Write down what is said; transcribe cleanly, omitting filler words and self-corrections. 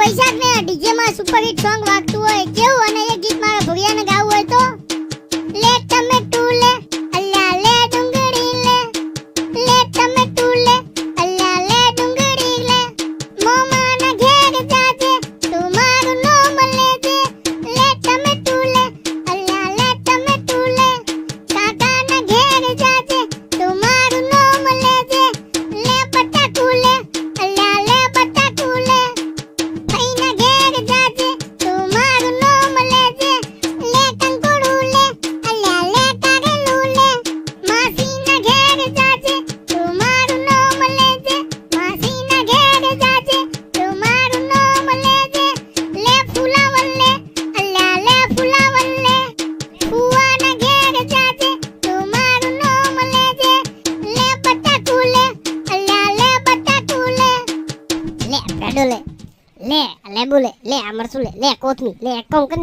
વૈશાખ ને ડીજે માં super hit song વાગતું હોય કેવું, અને એ ગીત મારા ભવ્યાને ગાવું હોય તો લે ટમેટુ લે અલ્લા લે ડુંગળી લે ટમેટુ લે અલ્લા લે ડુંગળી લે મોમા ના ઘેર જાજે તું મારું નામ લેજે લે ટમેટુ લે અલ્લા લે ટમેટુ લે કાકા ના ઘેર જાજે તું મારું નામ લેજે લે બટાકુ લે અલ્લા લે બટાકુ લે ભાઈના ઘેર જાજે તું મારું નામ લેજે લે કંકોડું લે અલ્લા લે કારેલું લે માસીના ઘેર જાજે તું મારું નામ લેજે માસીના ઘેર જાજે તું મારું નામ લેજે લે ફુલાવર લે અલ્લા લે ફુલાવર લે ફુવાના ઘેર જાજે તું મારું નામ લેજે લે બટાકુ લે અલ્લા લે બટાકુ લે બ્રાડો લે લેબુ લે અમરસું લે કોથમી લે કોંકણ